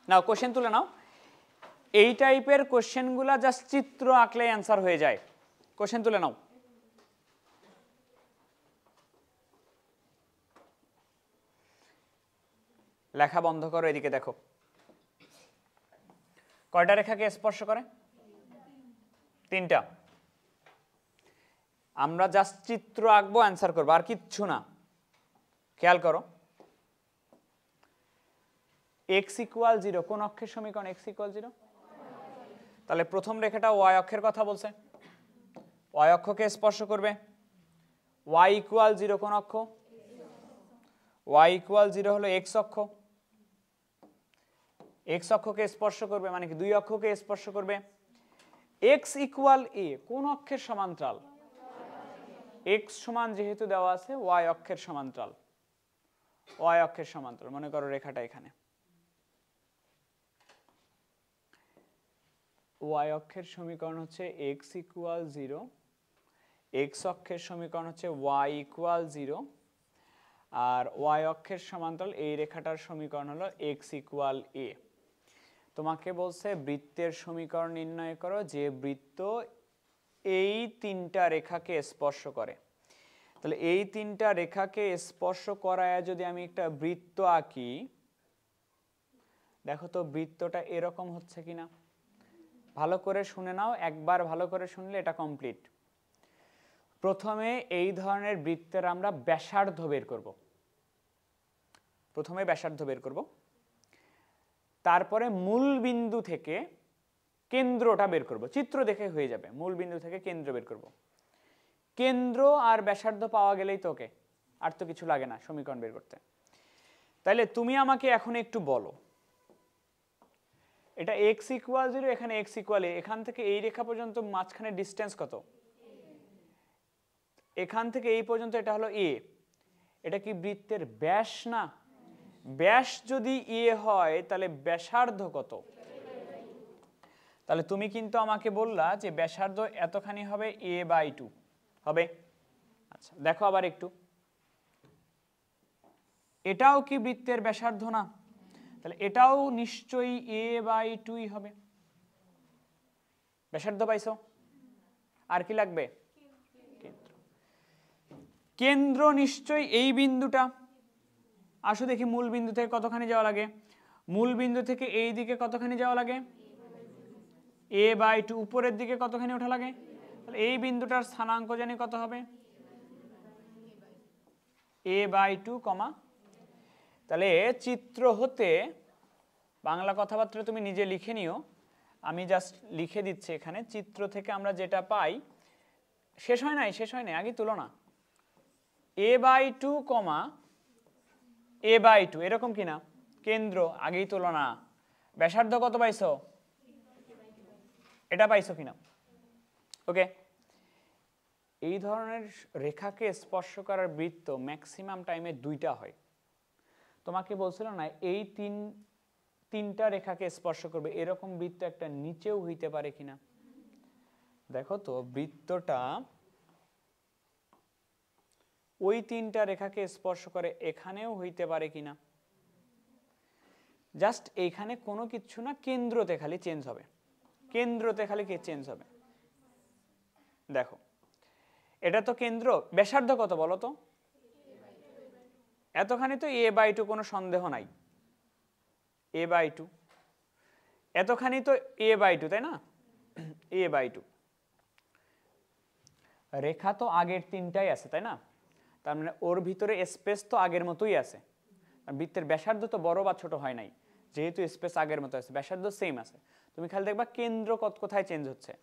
Now question তুলে নাও। এই টাইপের কোশ্চেনগুলা জাস্ট চিত্র আঁকলে অ্যান্সার হয়ে যায়। কোশ্চেন তুলে নাও। লেখা বন্ধ করো, এদিকে দেখো। কয়টা রেখাকে স্পর্শ করে? 3টা। আমরা জাস্ট চিত্র আঁকবো, অ্যান্সার করবো, আর কিচ্ছু না। খেয়াল করো, x = 0 কোন অক্ষের সমীকরণ? x = 0। তাহলে প্রথম রেখাটা y অক্ষের কথা বলছে, y অক্ষকে স্পর্শ করবে। y = 0 কোন অক্ষ? y = 0 হলো x অক্ষ। x অক্ষকে স্পর্শ করবে মানে কি? দুই অক্ষকে স্পর্শ করবে। x = a কোন অক্ষের সমান্তরাল? x সমান যেহেতু দেওয়া আছে y অক্ষের সমান্তরাল, y অক্ষের সমান্তরাল। মনে করো রেখাটা এখানে, y অক্ষের সমীকরণ হচ্ছে x = 0, x অক্ষের সমীকরণ হচ্ছে y = 0, আর y অক্ষের সমান্তরাল এই রেখাটার সমীকরণ হলো x = a। তোমাকে বলছে বৃত্তের সমীকরণ নির্ণয় করো যে বৃত্ত এই 3টা রেখাকে স্পর্শ করে। তাহলে এই 3টা রেখাকে স্পর্শ করায় যদি আমি একটা বৃত্ত আঁকি, দেখো তো বৃত্তটা এরকম হচ্ছে কিনা। ভালো করে শুনে নাও, একবার ভালো করে শুনলে এটা কমপ্লিট। প্রথমে এই ধরনের বৃত্তের আমরা ব্যাসার্ধ বের করব। প্রথমে ব্যাসার্ধ বের করব, তারপরে মূল বিন্দু থেকে কেন্দ্রটা বের করব। চিত্র দেখে হয়ে যাবে, মূল বিন্দু থেকে কেন্দ্র বের করব। কেন্দ্র আর ব্যাসার্ধ পাওয়া গেলেই তো ওকে, আর তো কিছু লাগে না সমীকরণ বের করতে। তাহলে তুমি আমাকে এখন একটু বলো, এটা x = 0, এখানে x = a, এখান থেকে এই রেখা পর্যন্ত মাঝখানে ডিসটেন্স কত? এখান থেকে এই পর্যন্ত এটা হলো a। এটা কি বৃত্তের ব্যাস না? ব্যাস যদি a হয় তাহলে ব্যাসার্ধ কত? তাহলে তুমি কিন্তু আমাকে বললা যে ব্যাসার্ধ এতখানি হবে a/2 হবে। আচ্ছা দেখো আবার একটু, এটাও কি বৃত্তের ব্যাসার্ধ না? তাহলে এটাও নিশ্চয়ই a/2 হবে। ব্যাসার্ধ পাইছো? আর কি লাগবে? কেন্দ্র। কেন্দ্র নিশ্চয়ই এই বিন্দুটা। আসো দেখি মূল বিন্দু থেকে কতখানি যাওয়া লাগে। মূল বিন্দু থেকে এই দিকে কতখানি যাওয়া লাগে? a/2। উপরের দিকে কতখানি ওঠা লাগে? তাহলে এই বিন্দুটার স্থানাঙ্ক জানি কত হবে? a/2, তাহলে চিত্র হতে, বাংলা কথাবার্তা তুমি নিজে লিখে নিও, আমি জাস্ট লিখে দিচ্ছি এখানে। চিত্র থেকে আমরা যেটা পাই, শেষ হয় নাই আগে তুলো না, a/2, a/2 এরকম কিনা? কেন্দ্র আগেই তুলো না। ব্যাসার্ধ কত পাইছো? এটা পাইছো কিনা? ওকে। এই ধরনের রেখাকে স্পর্শ করার বৃত্ত ম্যাক্সিমাম টাইমে 2টা হয়। তোমাকে বলছিল না এই তিনটা রেখাকে স্পর্শ করবে, এরকম বৃত্ত একটা নিচেও হইতে পারে কিনা। দেখো তো বৃত্তটা ওই 3টা রেখাকে স্পর্শ করে, এখানেও হইতে পারে কিনা। জাস্ট এইখানে কোনো কিছু না, কেন্দ্রতে খালি চেঞ্জ হবে, কেন্দ্রতে খালি চেঞ্জ হবে। দেখো এটা তো কেন্দ্র, ব্যাসার্ধ কত বলো তো? এতখানি তো a/2, কোনো সন্দেহ নাই, a/2। এতখানি তো a/2, তাই না? a/2। রেখা তো আগের 3টাই আছে, তাই না? তার মানে ওর ভিতরে স্পেস তো আগের মতোই আছে। বৃত্তের ব্যাসার্ধ তো বড় বা ছোট হয় নাই, যেহেতু স্পেস আগের মতো আছে, ব্যাসার্ধ সেম আছে। তুমি খালি দেখবা কেন্দ্র কোথায় চেঞ্জ হচ্ছে।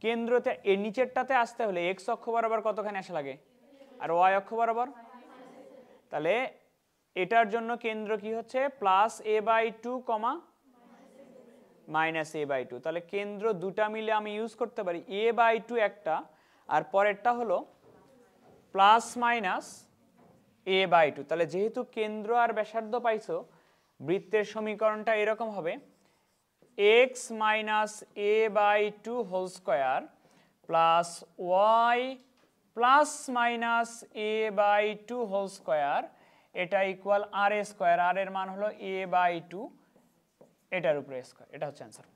কেন্দ্রতে এই নিচেরটাতে আসতে হলে x অক্ষ বরাবর কতখানি আসা লাগে, আর y অক্ষ বরাবর। তাহলে এটার জন্য কেন্দ্র কি হচ্ছে? +a/2, -a/2। তাহলে কেন্দ্র দুটা মিলে আমি ইউজ করতে পারি, a/2 একটা, আর পরেরটা হলো +-a/2। তাহলে যেহেতু কেন্দ্র আর ব্যাসার্ধ পাইছো, বৃত্তের সমীকরণটা এরকম হবে x - a/2 whole square plus y +-a/2 whole square, এটা ইকুয়াল r² আর এর মান হলো a/2 এটার উপরে স্কয়ার, এটা হচ্ছে অ্যান্সার।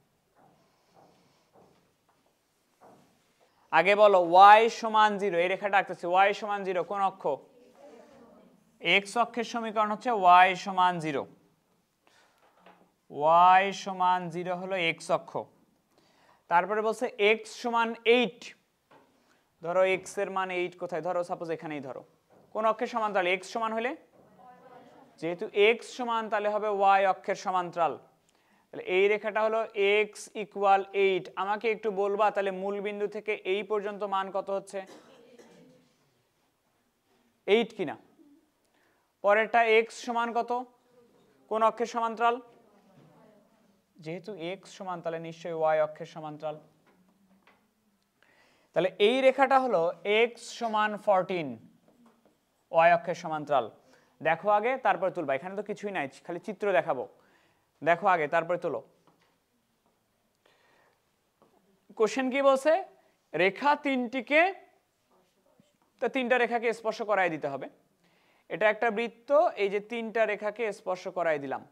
আগে বলো y সমান 0, এই রেখাটা আঁকতেছি, y সমান 0 কোন অক্ষ? x অক্ষের সমীকরণ হচ্ছে y সমান 0, y সমান 0 হলো x অক্ষ। তারপরে বলছে x সমান 8, ধরো x এর মান 8 কোথায়, ধরো সাপোজ এখানেই ধরো, কোন অক্ষের সমান্তরাল? x সমান হলে, যেহেতু x সমান তাহলে হবে y অক্ষের সমান্তরাল, তাহলে এই রেখাটা হলো x ইকুয়াল 8। আমাকে একটু বলবা তাহলে মূল বিন্দু থেকে এই পর্যন্ত মান কত হচ্ছে? 8 কিনা? পরেরটা x সমান কত, কোন অক্ষের সমান্তরাল? যেহেতু x সমান তাহলে নিশ্চয়ই y অক্ষের সমান্তরাল। তাহলে এই রেখাটা হলো x সমান 14, y অক্ষের সমান্তরাল। দেখো আগে তারপরে তুলবা, এখানে তো কিছুই নাই, খালি চিত্র দেখাবো। দেখো আগে তারপরে তোলো। কোশ্চেন কি বলছে? রেখা তিনটিকে, তো তিনটা রেখাকে স্পর্শ করাই দিতে হবে। এটা একটা বৃত্ত, এই যে তিনটা রেখাকে স্পর্শ করাই দিলাম,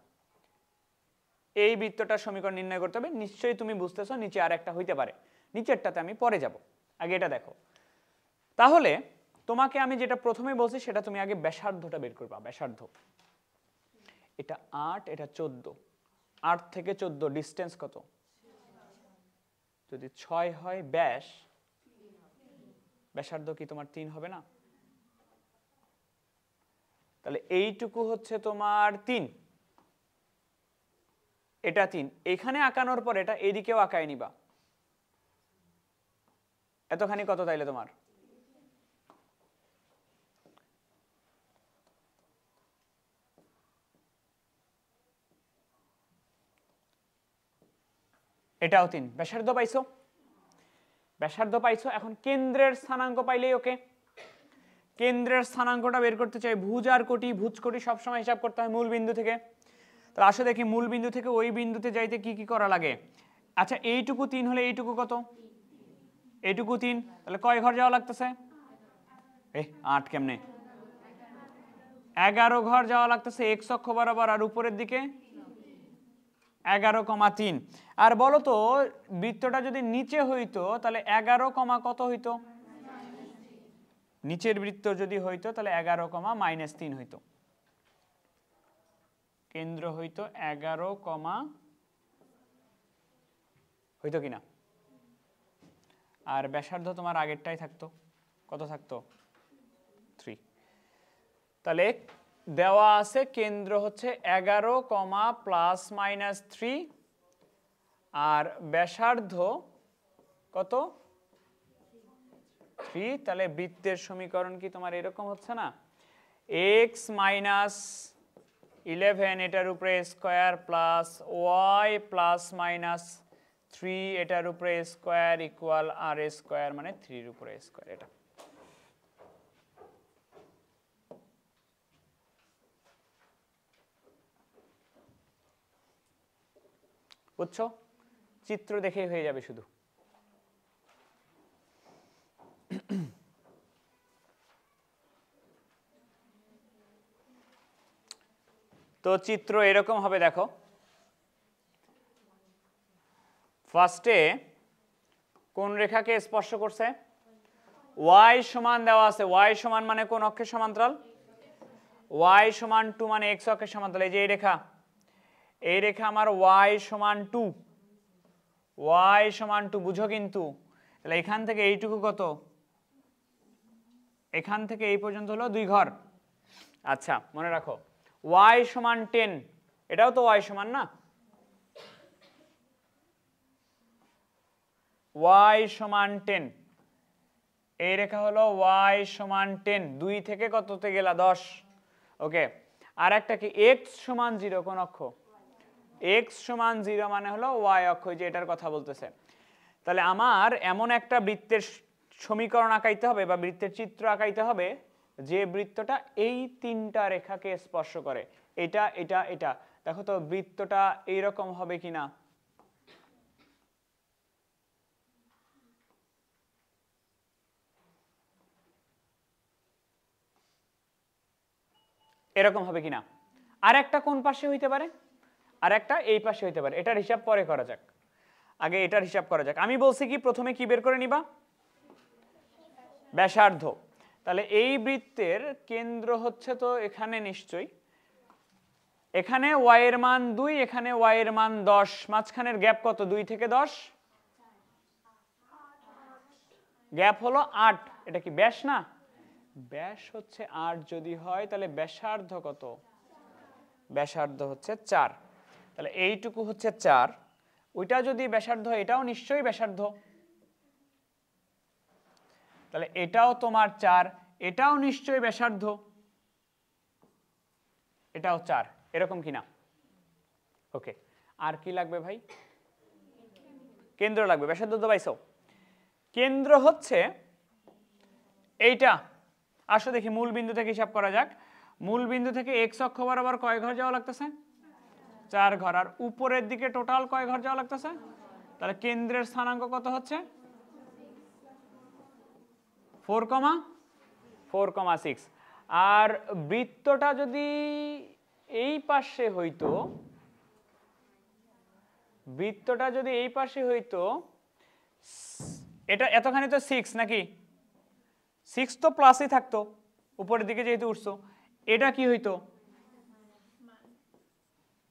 এই বৃত্তটার সমীকরণ নির্ণয় করতে হবে। নিশ্চয়ই তুমি বুঝতেছো, নিচে আর একটা হইতে পারে, নিচেরটাতে আমি পরে যাব, আগে এটা দেখো। তাহলে তোমাকে আমি যেটা প্রথমে বলছি সেটা তুমি আগে ব্যাসার্ধটা বের করবা। ব্যাসার্ধ এটা 8, এটা 14, 8 থেকে 14 ডিসটেন্স কত? যদি 6 হয় ব্যাস, ব্যাসার্ধ কি তোমার 3 হবে না? তাহলে এইটুকু হচ্ছে তোমার 3, এটা 3। এখানে আঁকানোর পর এটা এদিকেও আঁকায় নিবা, এতখানি কত তাইলে তোমার? এটাও 3। ব্যাসার্ধ পাইছো? ব্যাসার্ধ পাইছো। এখন কেন্দ্রের স্থানাঙ্ক পাইলেই ওকে। কেন্দ্রের স্থানাঙ্কটা বের করতে চাই, ভুজ আর কোটি, ভুজ কোটি সবসময় হিসাব করতে হয় মূল বিন্দু থেকে। তাহলে আসো দেখি মূল বিন্দু থেকে ওই বিন্দুতে যাইতে কি কি করা লাগে। আচ্ছা এইটুকু 3 হলে এইটুকু কত? এইটুকু 3, তাহলে কয় ঘর যাওয়া লাগতেছে? 8 কেমনে? 11 ঘর যাওয়া লাগতেছে x অক্ষ বরাবর, আর উপরের দিকে 11,3। আর বলো তো বৃত্তটা যদি নিচে হইতো তাহলে 11, কত হইতো? নিচের বৃত্ত যদি হইতো তাহলে 11,-3 হইতো। কেন্দ্র হইতো 11, হইতো কিনা? আর ব্যাসার্ধ তোমার আগেরটাই থাকতো, কত থাকতো? 3। তাহলে দেওয়া আছে কেন্দ্র হচ্ছে 11, +-3, আর ব্যাসার্ধ কত? 3। তাহলে বৃত্তের সমীকরণ কি তোমার এরকম হচ্ছে না? x - 11 এটার উপরে স্কয়ার প্লাস y +-3 এটার উপরে স্কয়ার ইকুয়াল r স্কয়ার, মানে 3 এর উপরে স্কয়ার। এটা বুঝছো? চিত্র দেখেই হয়ে যাবে শুধু। তো চিত্র এরকম হবে, দেখো। ফার্স্টে কোন রেখাকে স্পর্শ করছে? y সমান দেওয়া আছে, y সমান মানে কোন অক্ষের সমান্তরাল? y সমান 2 মানে x অক্ষের সমান্তরাল। এই যে এই রেখা, এই রেখা আমার y সমান 2, y সমান 2, বুঝো কিন্তু। তাহলে এখান থেকে এইটুকু কত? এখান থেকে এই পর্যন্ত হলো 2 ঘর। আচ্ছা মনে রাখো y সমান 10, এটাও তো y সমান না? y সমান 10, এই রেখা হলো y সমান 10, 2 থেকে কততে গেলা? 10। ওকে, আর একটা কি x সমান 0, কোন অক্ষ? x সমান 0 মানে হলো y অক্ষ, যে এটার কথা বলতেছে। তাহলে আমার এমন একটা বৃত্তের সমীকরণ আঁকাইতে হবে বা বৃত্তের চিত্র আঁকাইতে হবে যে বৃত্তটা এই তিনটা রেখাকে স্পর্শ করে, এটা এটা এটা। দেখো তো বৃত্তটা এইরকম হবে কিনা? এরকম হবে কিনা? আর একটা কোন পাশে হইতে পারে? আর একটা এই পাশে হইতে পারে। এটার হিসাব পরে করা যাক, আগে এটার হিসাব করা যাক। আমি বলছি কি প্রথমে কি বের করে নিবা? ব্যাসার্ধ। তাহলে এই বৃত্তের কেন্দ্র হচ্ছে তো এখানে নিশ্চয়ই, এখানে y এর মান 2, এখানে y এর মান 10, মাঝখানের গ্যাপ কত? 2 থেকে 10, গ্যাপ হলো 8। এটা কি ব্যাস না? ব্যাস হচ্ছে 8 যদি হয় তাহলে ব্যাসার্ধ কত? ব্যাসার্ধ হচ্ছে 4। তাহলে এইটুকু হচ্ছে 4, ওইটা যদি ব্যাসার্ধ হয় এটাও নিশ্চয়ই ব্যাসার্ধ। তাহলে এটাও তোমার 4, এটাও নিশ্চয়ই ব্যাসার্ধ, এটাও 4, এরকম কিনা? ওকে, আর কি লাগবে ভাই? কেন্দ্র লাগবে। ব্যাসার্ধ তো পাইছো, কেন্দ্র হচ্ছে এইটা। আসো দেখি মূল বিন্দু থেকে হিসাব করা যাক। মূল বিন্দু থেকে এক্স অক্ষ বরাবর কয় ঘর যাওয়া লাগতেছে? 4 ঘর। আর উপরের দিকে টোটাল কয় ঘর যাওয়া লাগতেছে? তাহলে কেন্দ্রের স্থানাঙ্ক কত হচ্ছে? 4,6। আর বৃত্তটা যদি এই পাশে হইতো, বৃত্তটা যদি এই পাশে হইতো, এটা এতখানি তো 6 নাকি? 6 তো প্লাসই থাকতো উপরের দিকে যেহেতু উঠছো। এটা কি হইতো?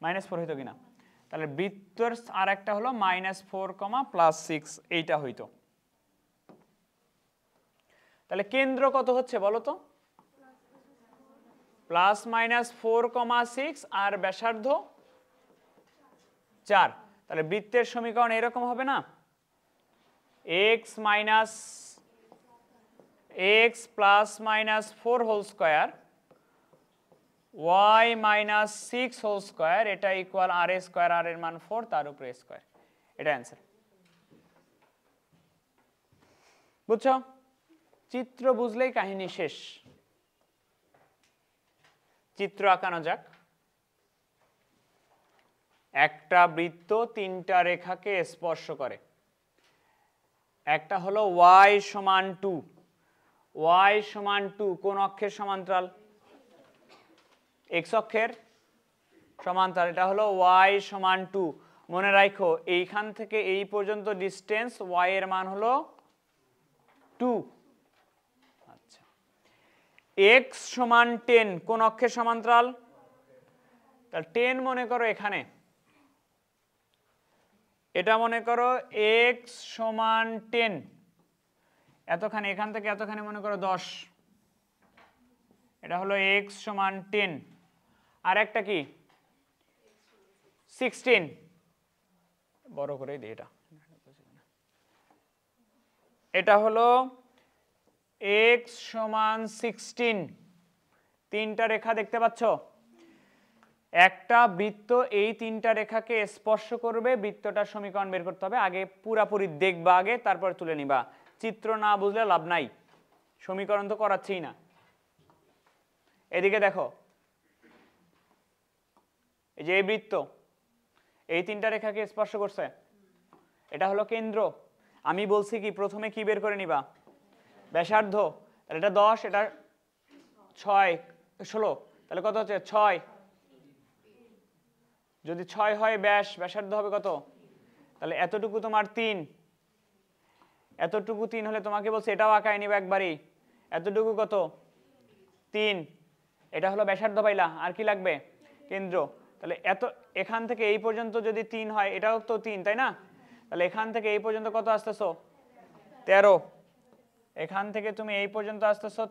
-4 হইতো কিনা? তাহলে বৃত্তের আর একটা হলো -4, +6, এইটা হইতো। তাহলে কেন্দ্র কত হচ্ছে বলো তো? +-4,6 আর ব্যাসার্ধ 4। তাহলে বৃত্তের সমীকরণ এরকম হবে না? x + -4 y - 6 এটা ইকুয়াল r², r এর মান 4, তার উপরে স্কয়ার। এটা অ্যান্সার। বুঝছো? চিত্র বুঝলেই কাহিনী শেষ। চিত্র আঁকানো যাক। একটা বৃত্ত 3টা রেখাকে স্পর্শ করে। একটা হলো y = 2, y = 2 কোন অক্ষের সমান্তরাল? x অক্ষের সমান্তরাল। এটা হলো y = 2। মনে রাখো এইখান থেকে এই পর্যন্ত ডিসটেন্স y এর মান হলো 2। আচ্ছা, x = 10 কোন অক্ষের সমান্তরাল? তাহলে 10 মনে করো এখানে, এটা মনে করো x = 10, এতখানি এখান থেকে এতখানি মনে করো 10, এটা হলো x = 10। আর একটা কি 16, বড় করে দিই এটা, এটা হলো x = 16। 3টা রেখা দেখতে পাচ্ছ? একটা বৃত্ত এই 3টা রেখাকে স্পর্শ করবে, বৃত্তটার সমীকরণ বের করতে হবে। আগে পুরাপুরি দেখবা, আগে তারপর তুলে নিবা। চিত্র না বুঝলে লাভ নাই, সমীকরণ তো করাচ্ছিই না। এদিকে দেখো, এই যে এই বৃত্ত এই 3টা রেখাকে স্পর্শ করছে, এটা হলো কেন্দ্র। আমি বলছি কি প্রথমে কি বের করে নিবা? ব্যাসার্ধ। তাহলে এটা 10, এটা 6, 16, তাহলে কত হচ্ছে? 6। যদি 6 হয় ব্যাসার্ধ হবে কত? তাহলে এতটুকু তোমার 3, এতটুকু 3 হলে তোমাকে বলছে এটাও আঁকায় নিবা একবারই। এতটুকু কত? 3। এটা হলো ব্যাসার্ধ পাইলা। আর কি লাগবে? কেন্দ্র। তাহলে এখান থেকে এই পর্যন্ত যদি 3 হয়, এটাও তো 3, তাই না? তাহলে এখান থেকে এই পর্যন্ত কত আসতেছো? 13। এখান থেকে তুমি এই পর্যন্ত আসতেছো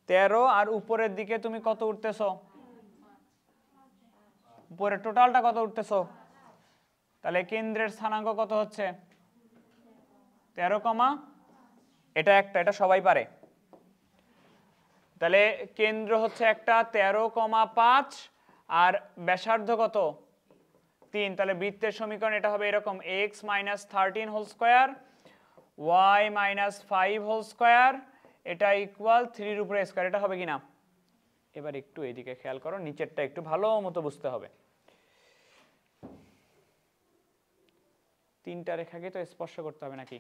13, আর উপরের দিকে তুমি কত উঠতেছো? উপরে টোটালটা কত উঠতেছো? তাহলে কেন্দ্রের স্থানাঙ্ক কত হচ্ছে? 13, এটা একটা, এটা সবাই পারে। তাহলে কেন্দ্র হচ্ছে একটা 13,5, আর ব্যাসার্ধ কত? 3। তাহলে বৃত্তের সমীকরণ এটা হবে এরকম: x - 13² y - 5², এটা ইকুয়াল 3 এর উপরে স্কয়ার। এটা হবে কিনা? এবার একটু এইদিকে খেয়াল করো, নিচেরটা একটু ভালো মতো বুঝতে হবে। 3টা রেখাকে তো স্পর্শ করতে হবে নাকি?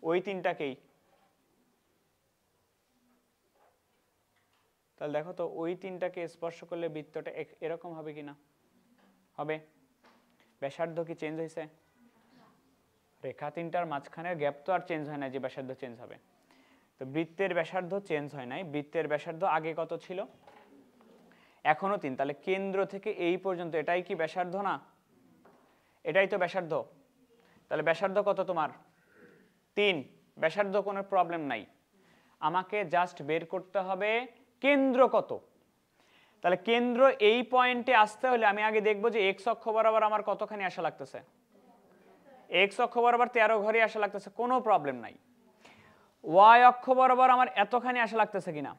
ওই 3টাকেই। তাহলে দেখো তো ওই 3টাকে স্পর্শ করলে বৃত্তটা এরকম হবে কিনা? হবে। ব্যাসার্ধ কি চেঞ্জ হয়েছে? রেখা তিনটার মাঝখানের গ্যাপ তো আর চেঞ্জ হয় না যে ব্যাসার্ধ চেঞ্জ হবে। তো বৃত্তের ব্যাসার্ধ চেঞ্জ হয় নাই। বৃত্তের ব্যাসার্ধ আগে কত ছিল? এখনো 3। তাহলে কেন্দ্র থেকে এই পর্যন্ত এটাই কি ব্যাসার্ধ না? এটাই তো ব্যাসার্ধ। তাহলে ব্যাসার্ধ কত তোমার? 3। ব্যাসার্ধ কোনো প্রবলেম নাই, আমাকে জাস্ট বের করতে হবে কেন্দ্র কত। তাহলে কেন্দ্র এই পয়েন্টে আসতে হলে আমি আগে দেখব যে এক্স অক্ষ বরাবর আমার কতখানি আসা লাগতেছে। এক্স অক্ষ বরাবর 13 ঘড়ি আসা লাগতেছে, কোনো প্রবলেম নাই। ওয়াই অক্ষ বরাবর আমার এতখানি আসা লাগতেছে কিনা,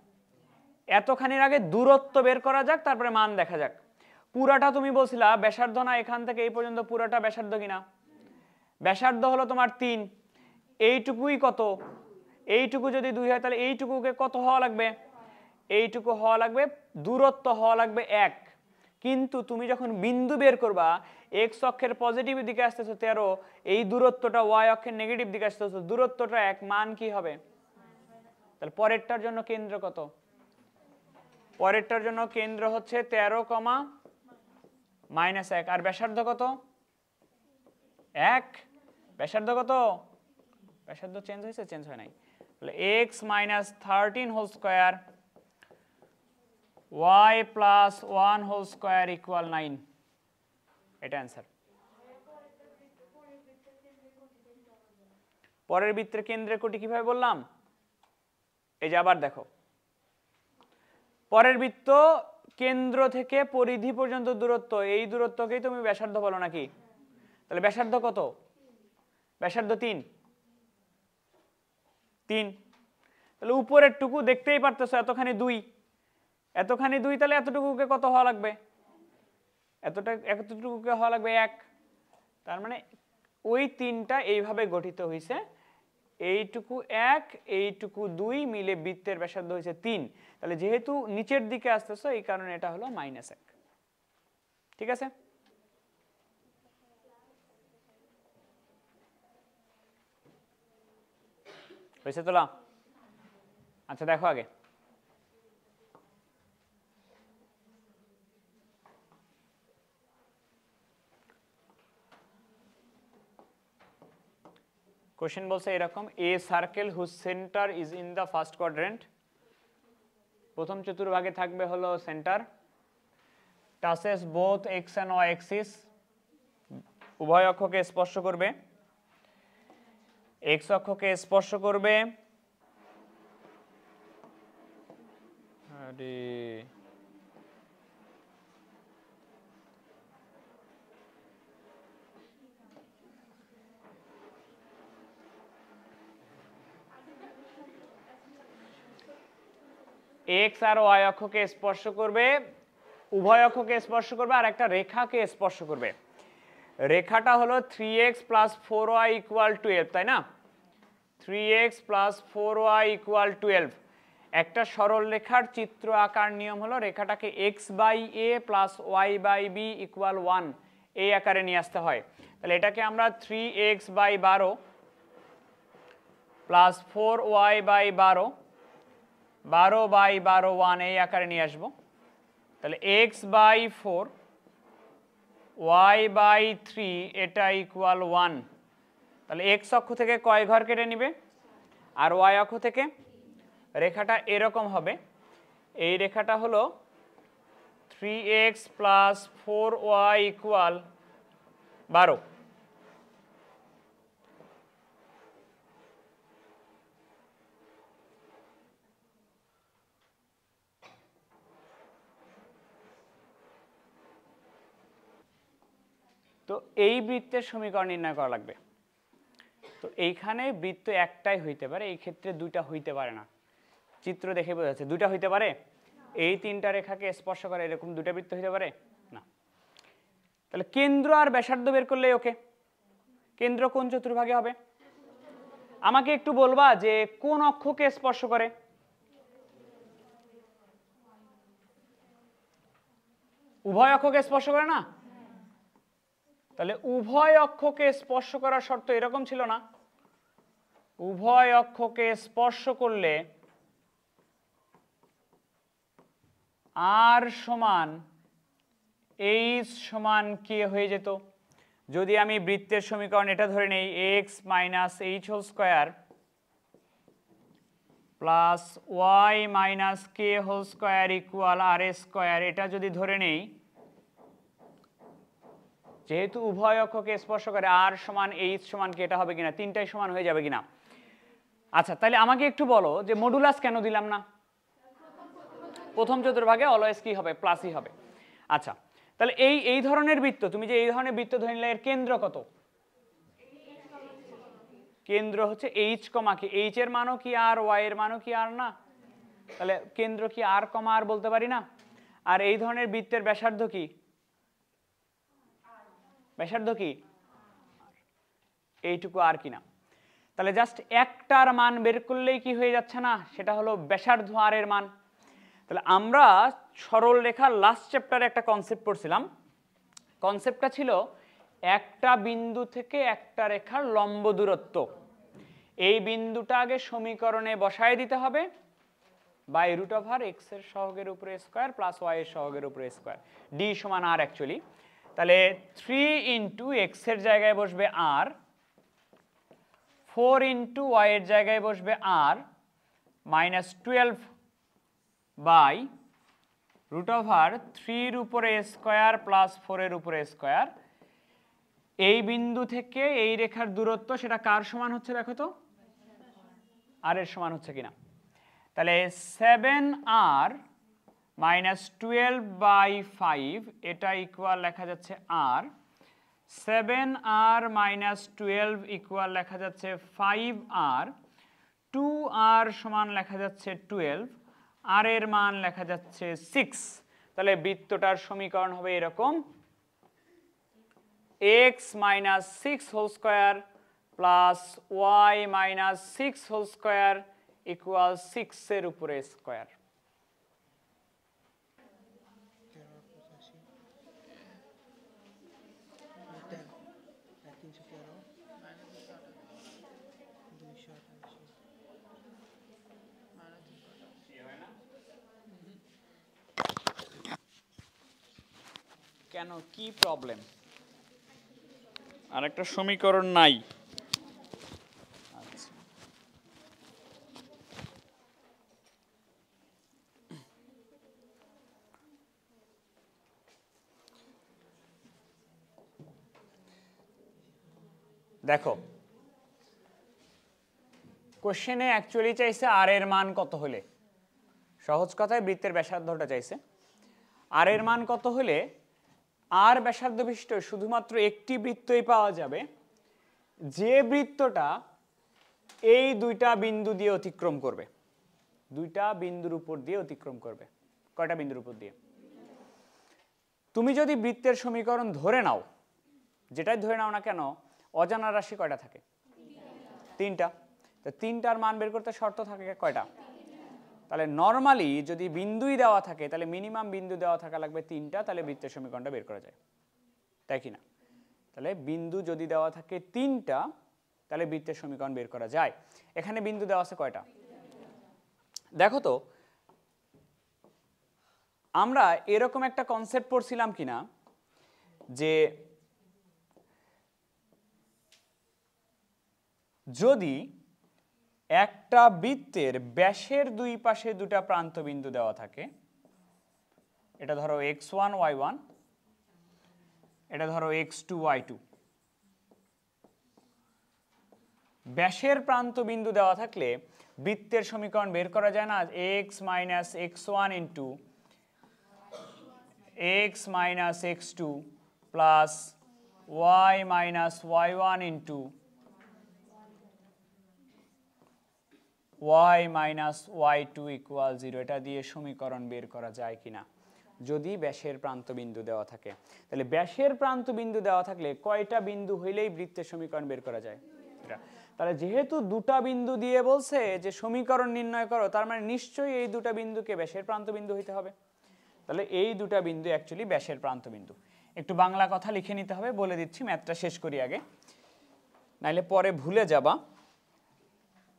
এতখানির আগে দূরত্ব বের করা যাক, তারপরে মান দেখা যাক। পুরাটা তুমি বলছিলা ব্যাসার্ধ না, এখান থেকে এই পর্যন্ত পুরাটা ব্যাসার্ধ কিনা? ব্যাসার্ধ হলো তোমার 3। এইটুকুই কত? এইটুকু যদি 2 হয় তাহলে এইটুকুকে কত হওয়া লাগবে? এইটুকু হওয়া লাগবে, দূরত্ব হওয়া লাগবে 1। কিন্তু তুমি যখন বিন্দু বের করবা, এক্স অক্ষের পজিটিভ দিকে আসতেছো 13, এই দূরত্বটা ওয়াই অক্ষের নেগেটিভ দিকে আসতেছো, দূরত্বটা 1, মান কি হবে? তাহলে পরেরটার জন্য কেন্দ্র কত? পরেরটার জন্য কেন্দ্র হচ্ছে 13, -1। আর ব্যাসার্ধ কত? 1। ব্যাসার্ধ কত? ব্যাসার্ধ চেঞ্জ হয়েছে? চেঞ্জ হয় নাই। তাহলে x - 13 whole square y + 1 whole square = 9। এটা অ্যান্সার। পরের বৃত্তের কেন্দ্রের কোটি কিভাবে বললাম? এই যে আবার দেখো, পরের বৃত্ত কেন্দ্র থেকে পরিধি পর্যন্ত দূরত্ব, এই দূরত্বকেই তুমি ব্যাসার্ধ বলো নাকি? তাহলে ব্যাসার্ধ কত? ব্যাসার্ধ 3। তাহলে উপরের টুকু দেখতেই পারতেছো এতখানি 2, এতখানি 2, তাহলে এতটুকুকে কত হওয়া লাগবে? এতটুকুকে হওয়া লাগবে 1। তার মানে ওই 3টা এইভাবে গঠিত হয়েছে, এইটুকু 1, এইটুকু 2 মিলে বৃত্তের ব্যাসার্ধ হয়েছে 3। তাহলে যেহেতু নিচের দিকে আসতেছো এই কারণে এটা হলো -1। ঠিক আছে? হয়েছে তোলা? আচ্ছা দেখো আগে, কোশ্চেন বলছে এরকম, a circle whose centre is in the first quadrant. প্রথম চতুর্ভাগে থাকবে হলো centre, touches both x and y axis, উভয় অক্ষকে স্পর্শ করবে, এক্স অক্ষকে স্পর্শ করবে, এক্স আর ওয়াই অক্ষকে স্পর্শ করবে, উভয় অক্ষকে স্পর্শ করবে, আর একটা রেখাকে স্পর্শ করবে। রেখাটা হলো 3x + 4y = 12, তাই না? 3x + 4y = 12। একটা সরল রেখার চিত্র আঁকার নিয়ম হলো রেখাটাকে x/a + y/b = 1 এই আকারে নিয়ে আসতে হয়। তাহলে এটাকে আমরা 3x/12 + 4y/12 12/12 1 এই আকারে নিয়ে আসবো। তাহলে x/4 y/3 এটা = 1। তাহলে x অক্ষ থেকে কয় ঘর কেটে নিবে? আর y অক্ষ থেকে? রেখাটা এরকম হবে, এই রেখাটা হলো 3x + 4y = 12। তো এই বৃত্তের সমীকরণ নির্ণয় করা লাগবে। তো এইখানে বৃত্ত একটাই হইতে পারে, এই ক্ষেত্রে দুইটা হইতে পারে না। চিত্র দেখে বোঝা যাচ্ছে দুইটা হইতে পারে। এই 3টা রেখাকে স্পর্শ করে এরকম দুইটা বৃত্ত হইতে পারে না। তাহলে কেন্দ্র আর ব্যাসার্ধ বের করলেই ওকে। কেন্দ্র কোন চতুর্ভাগে হবে? আমাকে একটু বলবা যে কোন অক্ষকে স্পর্শ করে? উভয় অক্ষকে স্পর্শ করে না? তাহলে উভয় অক্ষকে স্পর্শ করার শর্ত এরকম ছিল না? উভয় অক্ষকে স্পর্শ করলে r = এইচ সমান কে হয়ে যেত যদি আমি বৃত্তের সমীকরণ এটা ধরে নেই x minus h whole square plus y minus k whole square equal r এ স্কোয়ার, এটা যদি ধরে নেই যেহেতু উভয় অক্ষকে স্পর্শ করে আর সমান এইচ সমান কে, এটা হবে কিনা, তিনটাই সমান হয়ে যাবে কিনা। আচ্ছা তাহলে আমাকে একটু বলো যে মডুলাস কেন দিলাম না? প্রথম চতুর্ভাগে অলওয়েজ কি হবে, প্লাসই হবে। আচ্ছা তাহলে এই ধরনের বৃত্ত, তুমি যে এই ধরনের বৃত্ত ধরে নিলে এর কেন্দ্র কত? কেন্দ্র হচ্ছে এইচ কমা কি, এইচ এর মানও কি আর, ওয়াই এর মানও কি আর না, তাহলে কেন্দ্র কি আর কমা আর বলতে পারি না। আর এই ধরনের বৃত্তের ব্যাসার্ধ কি, ব্যাসার্ধ কি এইটুকু আর কিনা। তাহলে জাস্ট একটার মান বের করলেই কি হয়ে যাচ্ছে না, সেটা হলো ব্যাসার্ধ আর এর মান। তাহলে আমরা সরল রেখার লাস্ট চ্যাপ্টারে একটা কনসেপ্ট পড়ছিলাম, কনসেপ্টটা ছিল একটা বিন্দু থেকে একটা রেখার লম্ব দূরত্ব। এই বিন্দুটা আগে সমীকরণে বসায় দিতে হবে বাই রুট ওভার এক্স এর সহগের উপরে স্কোয়ার প্লাস ওয়াই এর সহগের উপরে স্কোয়ার, ডি সমান আর অ্যাকচুয়ালি। তাহলে 3 ইন্টু এক্স এর জায়গায় বসবে আর, 4 ইন্টু ওয়াই এর জায়গায় বসবে আর, মাইনাস 12 বাই রুট ওভার 3 উপরে স্কোয়ার প্লাস 4 এর উপরে স্কোয়ার। এই বিন্দু থেকে এই রেখার দূরত্ব সেটা কার সমান হচ্ছে দেখো তো, আর এর সমান হচ্ছে কিনা। তাহলে 7r মাইনাস 12 বাই 5 এটা ইকুয়াল লেখা যাচ্ছে আর, 7r মাইনাস 12 ইকুয়াল লেখা যাচ্ছে 5r, 2r সমান লেখা যাচ্ছে 12, আর এর মান লেখা যাচ্ছে 6। তাহলে বৃত্তটার সমীকরণ হবে এরকম, x minus 6 whole square plus y minus 6 whole square equal 6 এর উপরে স্কোয়ার। কেন, কি প্রবলেম? আর একটা সমীকরণ নাই। আচ্ছা দেখো কোশ্চেনে অ্যাকচুয়ালি চাইছে আর এর মান কত হলে, সহজ কথায় বৃত্তের ব্যাসার্ধটা চাইছে। আর এর মান কত হলে আর ব্যাসার্ধ বিশিষ্ট শুধুমাত্র একটি বৃত্তই পাওয়া যাবে যে বৃত্তটা এই দুইটা বিন্দু দিয়ে অতিক্রম করবে, দুইটা বিন্দুর উপর দিয়ে অতিক্রম করবে। কয়টা বিন্দুর উপর দিয়ে? তুমি যদি বৃত্তের সমীকরণ ধরে নাও, যেটাই ধরে নাও না কেন, অজানা রাশি কয়টা থাকে? তিনটা। তো তিনটার মান বের করতে শর্ত থাকে কয়টা? তাহলে নরমালি যদি বিন্দুই দেওয়া থাকে তাহলে মিনিমাম বিন্দু দেওয়া থাকা লাগবে তিনটা, তাহলে বৃত্তের সমীকরণটা বের করা যায়, তাই কি না? তাহলে বিন্দু যদি দেওয়া থাকে তিনটা তাহলে বৃত্তের সমীকরণ বের করা যায়। এখানে বিন্দু দেওয়া আছে কয়টা দেখো তো। আমরা এরকম একটা কনসেপ্ট পড়ছিলাম কিনা যে যদি একটা বৃত্তের ব্যাসের দুই পাশে দুটা প্রান্ত বিন্দু দেওয়া থাকে, এটা ধরো x1 y1, এটা ধরো x2 y2, ব্যাসের প্রান্ত বিন্দু দেওয়া থাকলে বৃত্তের সমীকরণ বের করা যায় না, x minus x1 into x minus x2 plus y minus y1 into y minus y2 equal 0। এটা দিয়ে সমীকরণ বের করা যায় কিনা যদি ব্যাসের প্রান্ত বিন্দু দেওয়া থাকে। তাহলে ব্যাসের প্রান্ত বিন্দু দেওয়া থাকলে কয়টা বিন্দু হইলেই বৃত্তের সমীকরণ বের করা যায়? তাহলে যেহেতু দুটা বিন্দু দিয়ে বলছে যে সমীকরণ নির্ণয় করো, তার মানে নিশ্চয়ই এই দুটা বিন্দুকে ব্যাসের প্রান্ত বিন্দু হইতে হবে। তাহলে এই দুটা বিন্দু অ্যাকচুয়ালি ব্যাসের প্রান্ত বিন্দু। একটু বাংলা কথা লিখে নিতে হবে, বলে দিচ্ছি, ম্যাথটা শেষ করি আগে, নাইলে পরে ভুলে যাবা।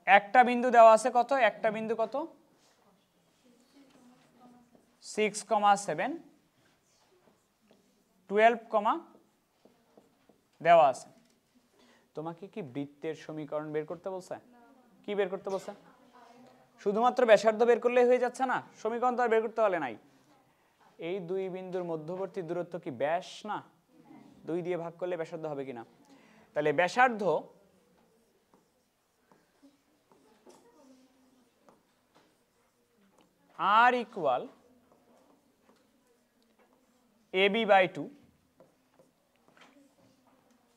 একটা বিন্দু দেওয়া আছে কত, একটা বিন্দু কত 6,7, 12, দেওয়া আছে। তোমাকে কি বৃত্তের সমীকরণ বের করতে বলছে? কি বের করতে বলছে? শুধুমাত্র ব্যাসার্ধ বের করলেই হয়ে যাচ্ছে না? সমীকরণ তো আর বের করতে হলে নাই। এই দুই বিন্দুর মধ্যবর্তী দূরত্ব কি ব্যাস না? 2 দিয়ে ভাগ করলে ব্যাসার্ধ হবে কিনা? তাহলে ব্যাসার্ধ r ইকুয়াল AB/2।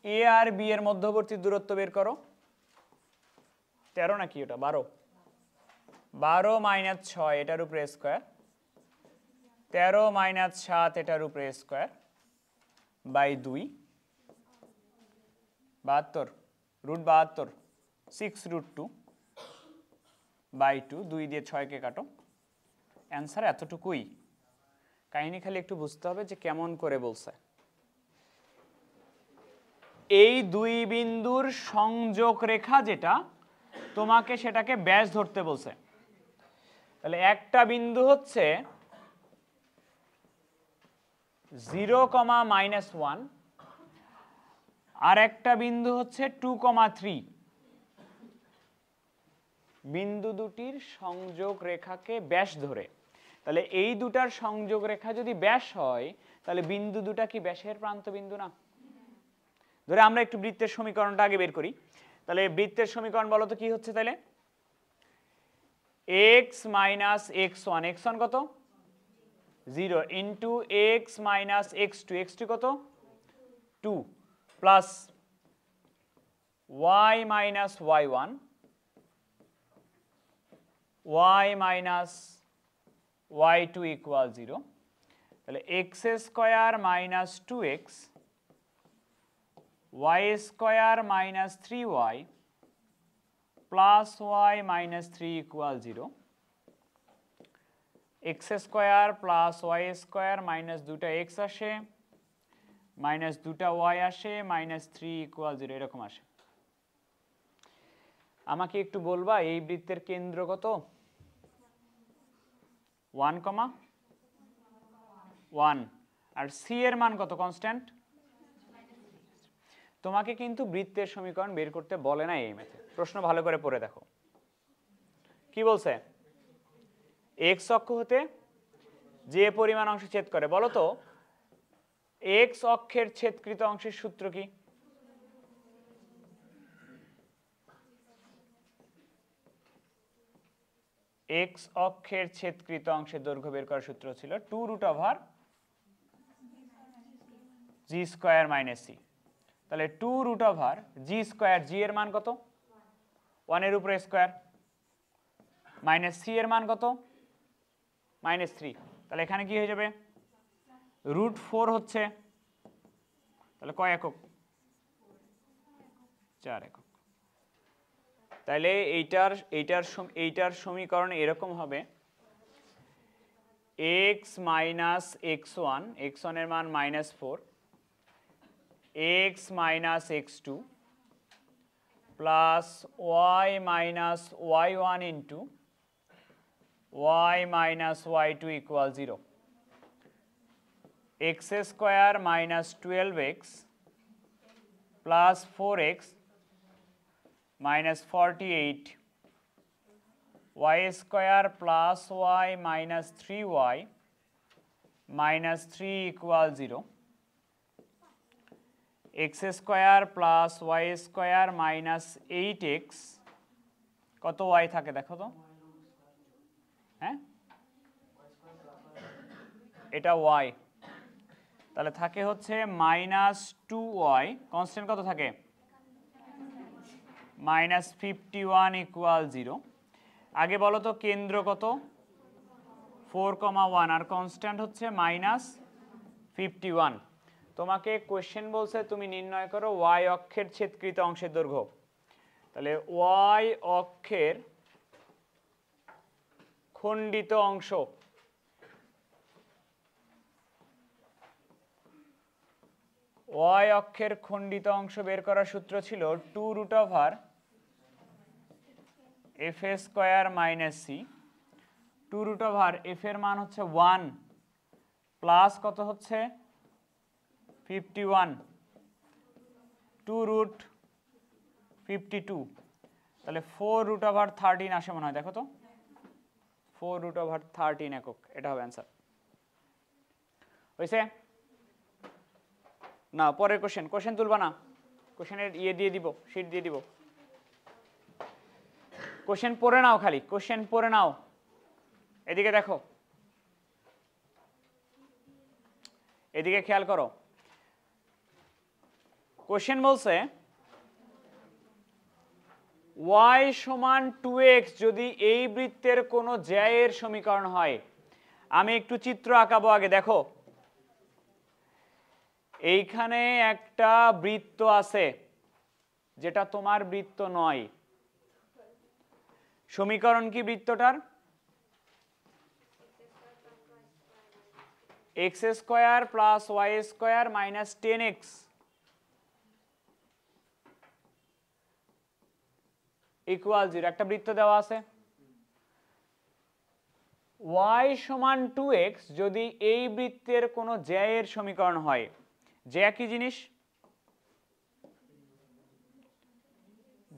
এ আর বি এর মধ্যবর্তী দূরত্ব বের করো। 13 নাকি ওটা? 12। 12 - 6 এটার উপরে স্কোয়ার, 13 - 7 এটার উপরে স্কোয়ার বাই 2, 72 √72, 6√2 বাই 2, 2 দিয়ে 6কে কাটো। অ্যান্সার এতটুকুই। কাহিনী খালি একটু বুঝতে হবে যে কেমন করে বলছে। এই দুই বিন্দুর সংযোগ রেখা যেটা, তোমাকে সেটাকে ব্যাস ধরতে বলছে। তাহলে একটা বিন্দু হচ্ছে 0, -1, আর একটা বিন্দু হচ্ছে 2, 3। বিন্দু দুটির সংযোগ রেখাকে ব্যাস ধরে, তাহলে এই দুটার সংযোগ রেখা যদি ব্যাস হয় তাহলে বিন্দু দুটা কি ব্যাসের প্রান্ত বিন্দু না? ধরে আমরা একটু বৃত্তের সমীকরণটা আগে বের করি। তাহলে বৃত্তের সমীকরণ বলো তো কি হচ্ছে? তাহলে x - x1, x1 কত? 0 ইন্টু x - x2, x2 কত? 2 plus y - y1, y - y2 equal 0। তাহলে x square minus 2x, y square minus 3y plus y minus 3 equal 0। x square plus y square minus 2টা x আসে, minus 2টা y আসে, minus 3 equal 0 এরকম আসে। আমাকে একটু বলবা এই বৃত্তের কেন্দ্র কত? 1, আর সি এর মান কত? কনস্ট্যান্ট। তোমাকে কিন্তু বৃত্তের সমীকরণ বের করতে বলে না এই ম্যাথে। প্রশ্ন ভালো করে পড়ে দেখো কি বলছে। এক্স অক্ষ হতে যে পরিমাণ অংশ ছেদ করে, বলো তো এক্স অক্ষের ছেদকৃত অংশের সূত্র কি? এক্স অক্ষের ছেদকৃত অংশের দৈর্ঘ্য বের করার সূত্র ছিল 2√g² - c। তাহলে 2√g², g এর মান কত? 1 এর উপরে স্কয়ার, মাইনাস c এর মান কত? -3। তাহলে এখানে কি হয়ে যাবে? √4 হচ্ছে, তাহলে কয় একক? 4 একক। তাহলে এইটার সমীকরণ এরকম হবে x - x1, x1 এর মান -4, x - x2 plus y - y1 into y - y2 equal 0। x square minus 12x plus 4x minus 48, y square plus y minus 3y minus 3 equal 0। x square plus y square minus 8x, কত y থাকে দেখো তো? হ্যাঁ, এটা y, তাহলে থাকে হচ্ছে -2y, constant কত থাকে? -51 ইকুয়াল 0। আগে বলো তো কেন্দ্র কত? 4, 1, আর কনস্ট্যান্ট হচ্ছে -51। তোমাকে কোশ্চেন বলছে তুমি নির্ণয় করো y অক্ষের ছেদকৃত অংশের দৈর্ঘ্য। তাহলে y অক্ষের খণ্ডিত অংশ, y অক্ষের খণ্ডিত অংশ বের করার সূত্র ছিল 2√f² - c। 2√f এর মান হচ্ছে 1 প্লাস কত হচ্ছে 51, 2 root 52, তাহলে 4 root over 13 আসে মনে হয়, দেখো তো 4 root over 13 একক, এটা হবে অ্যান্সার। হয়েছে না? পরের কোশ্চেন তুলবা না? কোশ্চেনের দিয়ে দিব, শীট দিয়ে দিব। কোশ্চেন পড়ে নাও, খালি কোশ্চেন পড়ে নাও। এদিকে দেখো, এদিকে খেয়াল করো। কোশ্চেন বলছে y সমান 2x যদি এই বৃত্তের কোনো জ্যায়ের সমীকরণ হয়। আমি একটু চিত্র আঁকাবো আগে। দেখো, এইখানে একটা বৃত্ত আছে যেটা তোমার বৃত্ত নয়। সমীকরণ কি বৃত্তটার? x square plus y square minus 10x equal 0। একটা বৃত্ত দেওয়া আছে, y সমান 2x যদি এই বৃত্তের কোনো জ্যায়ের সমীকরণ হয়। জ্যা কি জিনিস?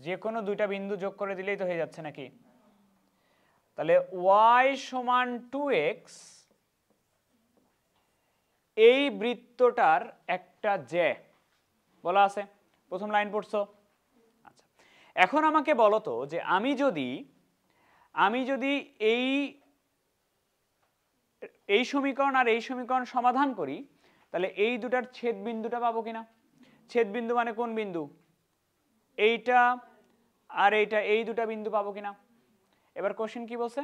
যে কোনো দুইটা বিন্দু যোগ করে দিলেই তো হয়ে যাচ্ছে নাকি? তাহলে y সমান 2x এই বৃত্তটার একটা জ্যা বলা আছে। প্রথম লাইন পড়ছো? আচ্ছা, এখন আমাকে বলো তো যে আমি যদি এই সমীকরণ আর এই সমীকরণ সমাধান করি, তাহলে এই দুটার ছেদ বিন্দুটা পাবো কিনা? ছেদ বিন্দু মানে কোন বিন্দু? এইটা আর এইটা, এই দুটা বিন্দু পাবো কিনা? এবার কোশ্চেন কি বলছে?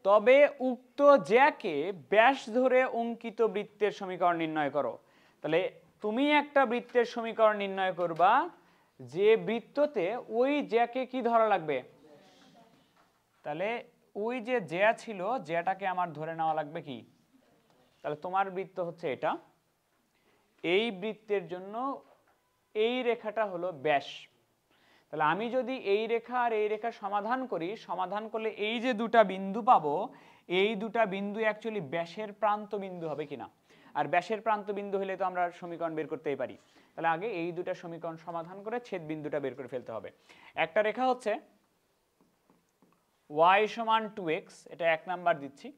তবে উক্ত জ্যাকে ব্যাস ধরে অঙ্কিত বৃত্তের সমীকরণ নির্ণয় করো। তাহলে তুমি একটা বৃত্তের সমীকরণ নির্ণয় করবা যে বৃত্ততে ওই জ্যাকে কি ধরা লাগবে? তাহলে ওই যে জ্যা ছিল, জ্যাটাকে আমার ধরে নেওয়া লাগবে কি? তাহলে তোমার বৃত্ত হচ্ছে এটা, এই বৃত্তের জন্য এই রেখাটা হলো ব্যাস। তাহলে আমি যদি এই রেখা আর এই রেখা সমাধান করি, সমাধান করলে এই যে দুটা বিন্দু পাবো, এই দুটা বিন্দু অ্যাকচুয়ালি ব্যাসের প্রান্ত বিন্দু হবে কিনা। আর ব্যাসের প্রান্ত বিন্দু হলে তো আমরা সমীকরণ বের করতেই পারি। তাহলে আগে এই দুটা সমীকরণ সমাধান করে ছেদ বিন্দুটা বের করে ফেলতে হবে। একটা রেখা হচ্ছে y সমান 2x, এটা 1 নাম্বার দিচ্ছি।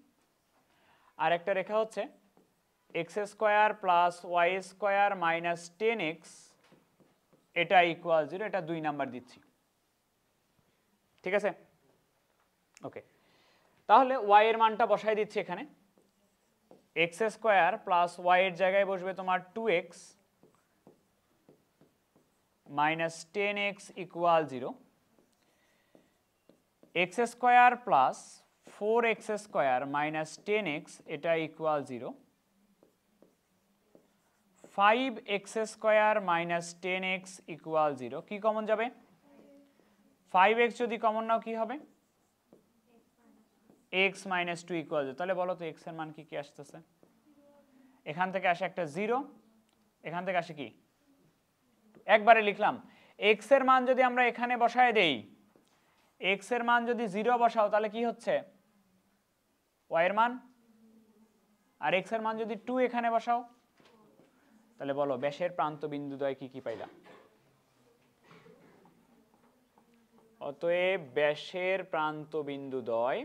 আর একটা রেখা হচ্ছে x square plus y square minus 10x, এটা ইকুয়াল 0, এটা 2 নাম্বার দিচ্ছি। ঠিক আছে? ওকে, তাহলে y এর মানটা বসাই দিচ্ছি এখানে। x স্কয়ার প্লাস y এর জায়গায় বসবে তোমার 2x minus 10x equal 0। x square plus 4x square minus 10x, এটা equal 0। 5x square minus 10x equal 0। কি কমন যাবে? 5x যদি কমন নাও কি হবে? x minus 2 equal 0। তাহলে বলো তো x এর মান কি কি আসতেছে? এখান থেকে আসে একটা 0, এখান থেকে আসে কি? একবারে লিখলাম। x এর মান যদি আমরা এখানে বসায় দেই, x এর মান যদি 0 বসাও তাহলে কি হচ্ছে? y এর মান। আর x এর মান যদি 2 এখানে বসাও, তাহলে বলো ব্যাসের প্রান্ত বিন্দুদ্বয় কি কি পাইলা? অতএব ব্যাসের প্রান্ত বিন্দুদ্বয়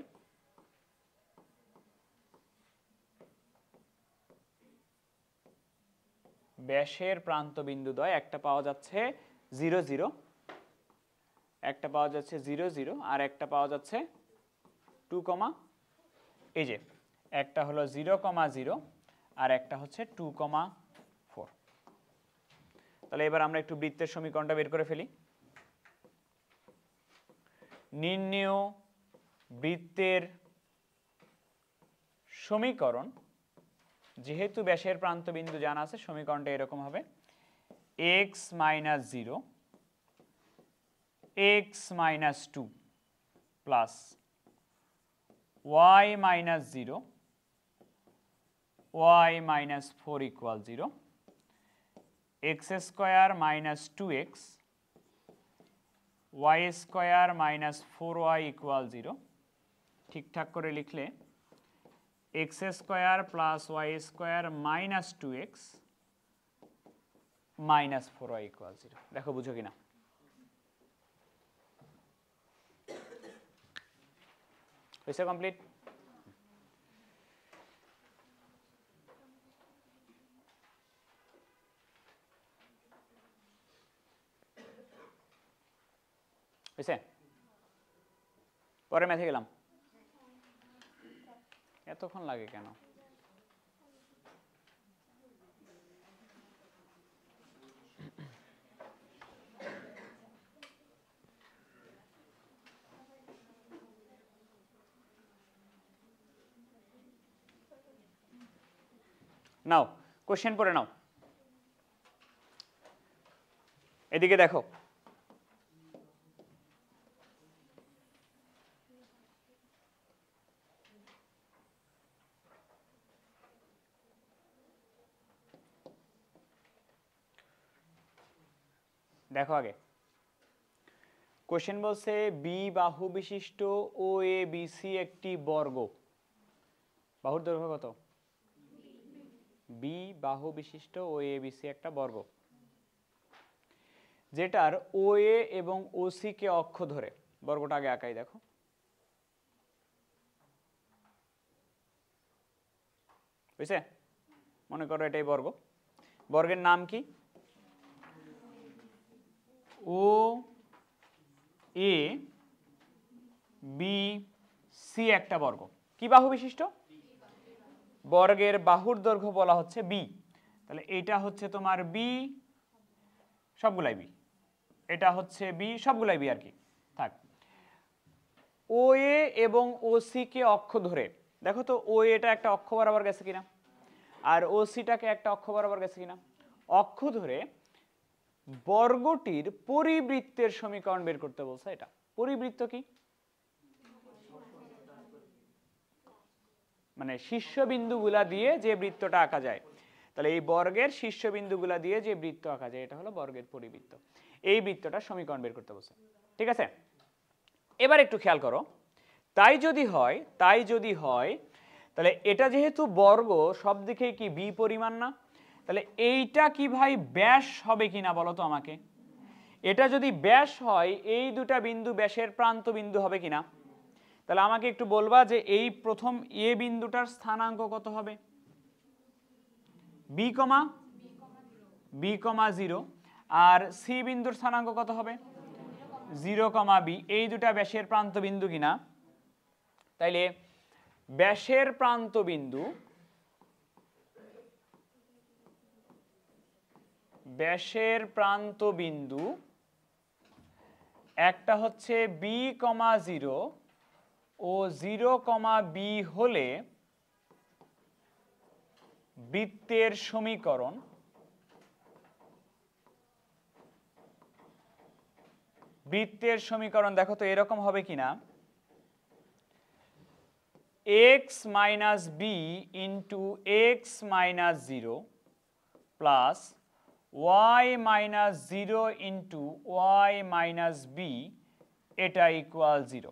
একটা পাওয়া যাচ্ছে 0 0, একটা পাওয়া যাচ্ছে 0 0, আর একটা পাওয়া যাচ্ছে 2, এই যে একটা হলো 0,0 আর একটা হচ্ছে 2,4। তাহলে এবার আমরা একটু বৃত্তের সমীকরণটা বের করে ফেলি। নির্ণেয় বৃত্তের সমীকরণ, যেহেতু ব্যাসের প্রান্ত বিন্দু জানা আছে, সমীকরণটা এরকম হবে x minus 0 x minus 2 plus y minus 0 y minus 4 equal 0, x square minus 2x y square minus 4y equal 0। ঠিকঠাক করে লিখলে x square plus y square minus 2x minus 4y equal 0। দেখো বুঝো কিনা। হয়েছে কমপ্লিট? হয়েছে? পরে ম্যাথে গেলাম। এতক্ষণ লাগে কেন? নাও কোশ্চেন পড়ে নাও। এদিকে দেখো, দেখো আগে কোশ্চেন বলছে বি বাহু বিশিষ্ট ও এ বি সি একটি বর্গ। বাহুর দৈর্ঘ্য কত? বি বাহু বিশিষ্ট ও এ বি সি একটা বর্গ, যেটার ও এ এবং ও সি কে অক্ষ ধরে। বর্গটা আগে আঁকাই দেখো। বুঝছে? মনে করো এটাই বর্গ। বর্গের নাম কি? ও এ বি সি একটা বর্গ। কি বাহু বিশিষ্ট? বর্গের বাহুর দৈর্ঘ্য বলা হচ্ছে বি। তাহলে এটা হচ্ছে তোমার বি, সবগুলাই বি। এটা হচ্ছে বি, সবগুলাই বি আর কি। থাক। ও এ এবং ও সি কে অক্ষ ধরে, দেখো তো ও এটা একটা অক্ষ বরাবর গেছে কিনা, আর ও সিটাকে একটা অক্ষ বরাবর গেছে কিনা। অক্ষ ধরে বর্গটির পরিবৃত্তের সমীকরণ বের করতে বলছে। এটা পরিবৃত্ত কি? মানে শীর্ষবিন্দুগুলা দিয়ে যে বৃত্তটা আঁকা যায়। তাহলে এই বর্গের শীর্ষবিন্দুগুলা দিয়ে যে বৃত্ত আঁকা যায় এটা হলো বর্গের পরিবৃত্ত। এই বৃত্তটার সমীকরণ বের করতে বলছে। ঠিক আছে? এবার একটু খেয়াল করো, তাই যদি হয় তাহলে এটা যেহেতু বর্গ, সব দিকেই কি বি পরিমাণ না? তাহলে এইটা কি ভাই ব্যাস হবে কিনা বলো তো আমাকে। এটা যদি ব্যাস হয়, এই দুটা বিন্দু ব্যাসের প্রান্ত বিন্দু হবে কিনা? তাহলে আমাকে একটু বলবা যে এই প্রথম এ বিন্দুটার স্থানাঙ্ক কত হবে? B comma 0। আর সি বিন্দুর স্থানাঙ্ক কত হবে? 0, বি। এই দুটা ব্যাসের প্রান্ত বিন্দু কিনা? তাইলে ব্যাসের প্রান্ত বিন্দু একটা হচ্ছে বি কমা 0 ও 0, বি হলে বৃত্তের সমীকরণ দেখো তো এরকম হবে কিনা। x minus b into x minus 0 plus y minus 0 into y minus b, এটা ইকুয়াল 0।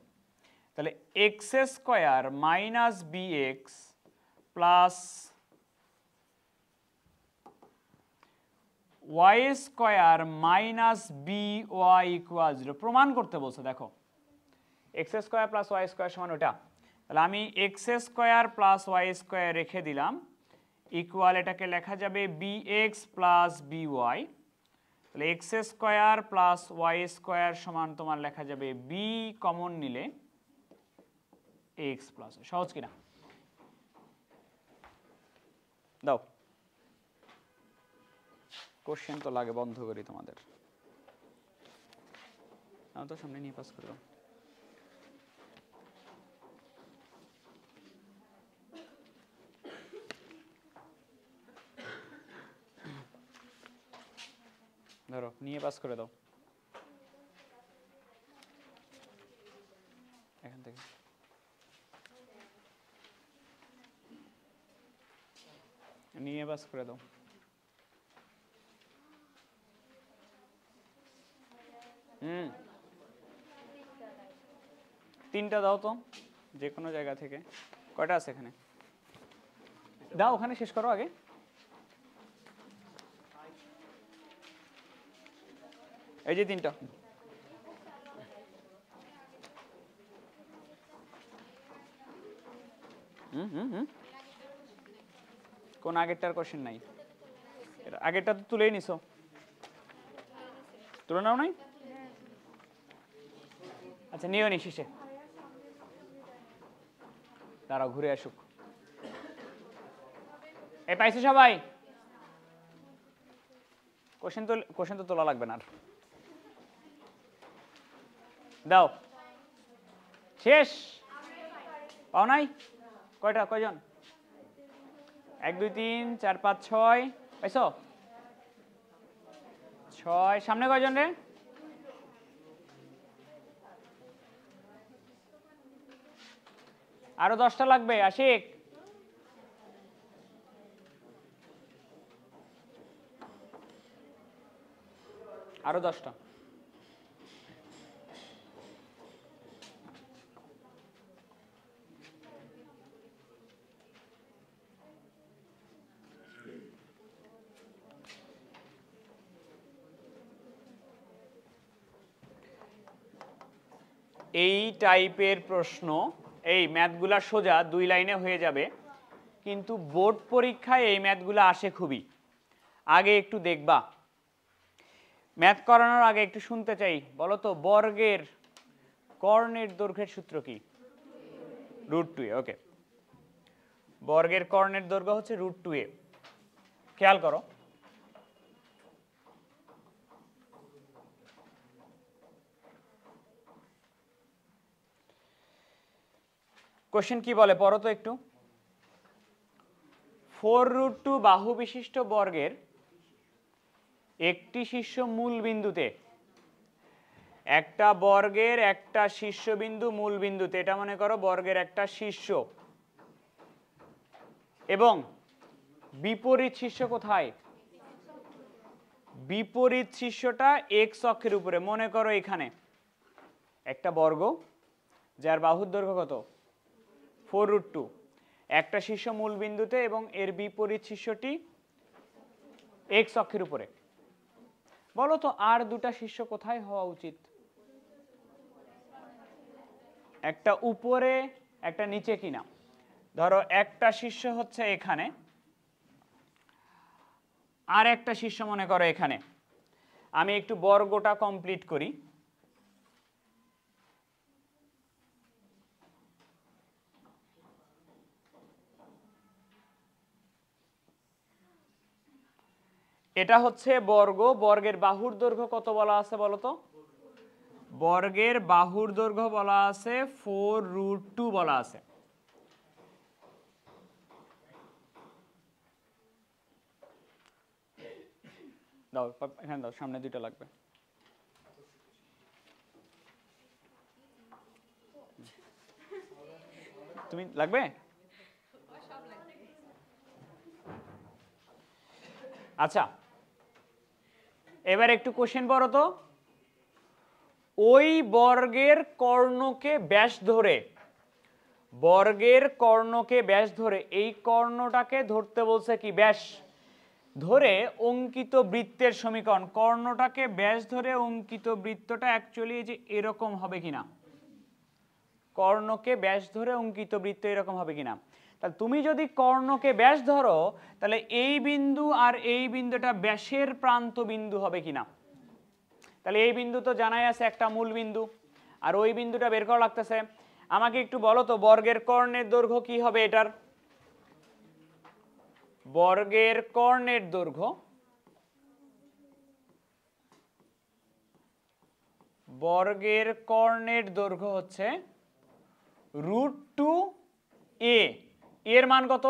তাহলে x square minus b x plus y square minus b y equal 0 প্রমাণ করতে বলছে। দেখো x square plus y square সমান ওটা। তাহলে আমি x square plus y square রেখে দিলাম, ইকুয়াল এটাকে লেখা যাবে b x plus b y. তাহলে x square plus y square সমান তোমার লেখা যাবে বি কমন নিলে এক্স প্লাস। সহজ কিনা? দাও কোশ্চেন তো লাগে বন্ধ করি তোমাদের। তো সামনে নিয়ে পাস করে দাও। ধরো নিয়ে পাস করে দাও এখান থেকে। নিয়ে পাস করে দাও। তিনটা দাও তো, যে কোনো জায়গা থেকে। কয়টা আছে এখানে? দাও ওখানে শেষ করো আগে। এই যে 3টা। কোন আগেরটার কোশ্চেন নাই? আগেরটা তো তুলেই নিছো, তুলে নাও নাই? আচ্ছা নিও নি শেষে, দাঁড়াও ঘুরে আসুক। এই পাইছো সবাই? কোশ্চেন তো তোলা লাগবে না আর। দাও শেষ। পাও নাই? কয়টা, কয়জন? 1 2 3 4 5 6 পাইছো? 6। সামনে কয়জন রে? আরো 10টা লাগবে। আশিক আরো 10টা। এই টাইপের প্রশ্ন, এই ম্যাথগুলা সোজা 2 লাইনে হয়ে যাবে, কিন্তু বোর্ড পরীক্ষায় এই ম্যাথগুলো আসে খুবই। আগে একটু দেখবা, ম্যাথ করানোর আগে একটু শুনতে চাই, বলো তো বর্গের কর্ণের দৈর্ঘ্যের সূত্র কি? √2a। ওকে, বর্গের কর্ণের দৈর্ঘ্য হচ্ছে √2a। খেয়াল করো, কোশ্চেন কি বলে পড়ো তো একটু। 4√2 বাহু বিশিষ্ট বর্গের একটি শীর্ষ মূল বিন্দুতে, একটা বর্গের একটা শীর্ষবিন্দু মূল বিন্দুতে, এটা মনে করো বর্গের একটা শীর্ষ, এবং বিপরীত শীর্ষ কোথায়? বিপরীত শীর্ষটা এক্স অক্ষের উপরে। মনে করো এখানে একটা বর্গ যার বাহুর দৈর্ঘ্য কত? 4√2, একটা শীর্ষ মূল বিন্দুতে এবং এর বিপরীত শীর্ষটি এক্স অক্ষের উপরে। বলো তো আর দুটা শীর্ষ কোথায় হওয়া উচিত? একটা উপরে একটা নিচে কিনা? ধরো একটা শীর্ষ হচ্ছে এখানে, আর একটা শীর্ষ মনে করো এখানে। আমি একটু বর্গটা কমপ্লিট করি। এটা হচ্ছে বর্গ, বর্গের বাহুর দৈর্ঘ্য কত বলা আছে বলো তো? বর্গের বাহুর দৈর্ঘ্য বলা আছে 4√2 বলা আছে। দাও এখানে দাও, সামনে 2টা লাগবে। তুমি লাগবে? আচ্ছা এবার একটু কোশ্চেন পড়ো তো। ওই বর্গের কর্ণকে ব্যাস ধরে, বর্গের কর্ণকে ব্যাস ধরে, এই কর্ণটাকে ধরতে বলছে কি? ব্যাস ধরে অঙ্কিত বৃত্তের সমীকরণ। কর্ণটাকে ব্যাস ধরে অঙ্কিত বৃত্তটা অ্যাকচুয়ালি যে এরকম হবে কিনা, কর্ণকে ব্যাস ধরে অঙ্কিত বৃত্ত এরকম হবে কিনা। তাহলে তুমি যদি কর্ণকে ব্যাস ধরো, তাহলে এই বিন্দু আর এই বিন্দুটা ব্যাসের প্রান্ত বিন্দু হবে কিনা। তাহলে এই বিন্দু তো জানাই আছে একটা মূল বিন্দু, আর ওই বিন্দুটা বের করা লাগতেছে। আমাকে একটু বলো তো বর্গের কর্ণের দৈর্ঘ্য কি হবে এটার? বর্গের কর্ণের দৈর্ঘ্য, বর্গের কর্ণের দৈর্ঘ্য হচ্ছে √2a। এর মান কত?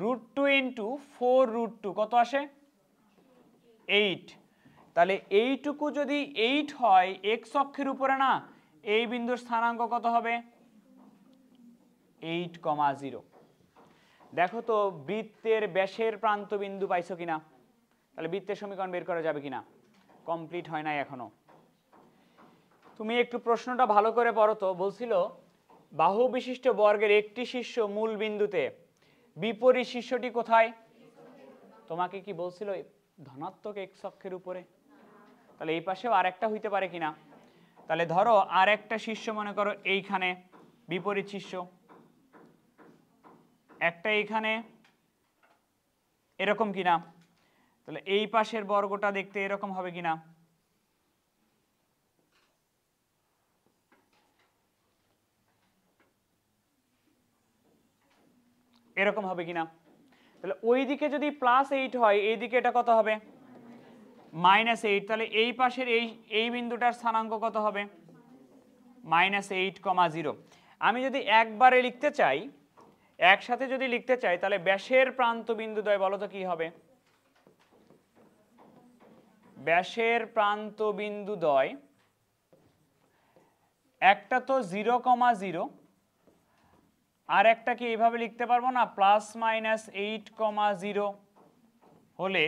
√2 ইন্টু 4√2 কত আসে? 8। তাহলে এইটুকু যদি 8 হয় এক্স অক্ষের উপরে, না এই বিন্দুর স্থানাঙ্ক কত হবে? 8,0। দেখো তো বৃত্তের ব্যাসের প্রান্ত বিন্দু পাইছো কিনা? তাহলে বৃত্তের সমীকরণ বের করা যাবে কিনা? কমপ্লিট হয় নাই এখনো। তুমি একটু প্রশ্নটা ভালো করে পড়ো তো। বলছিল বাহু বিশিষ্ট বর্গের একটি শীর্ষ মূল বিন্দুতে বিপরীত শীর্ষটি কোথায়? তোমাকে কি বলছিল ধনাত্মক এক্স অক্ষের উপরে? তাহলে এই পাশেও আরেকটা হইতে পারে কিনা? তাহলে ধরো আরেকটা শীর্ষ মনে করো এইখানে বিপরীত শীর্ষ, একটা এইখানে, এরকম কিনা? তাহলে এই পাশের বর্গটা দেখতে এরকম হবে কিনা? এরকম হবে কিনা? তাহলে ওইদিকে যদি +8 হয়, এইদিকে এটা কত হবে? -8। তাহলে এই পাশের এই বিন্দুটার স্থানাঙ্ক কত হবে? -8,0। আমি যদি একবারে লিখতে চাই, একসাথে যদি লিখতে চাই, তাহলে ব্যাসের প্রান্ত বিন্দুদ্বয় বলো তো কি হবে? ব্যাসের প্রান্ত বিন্দুদ্বয় একটা তো 0,0, আর একটা কি এইভাবে লিখতে পারবো না? +-8,0 হলে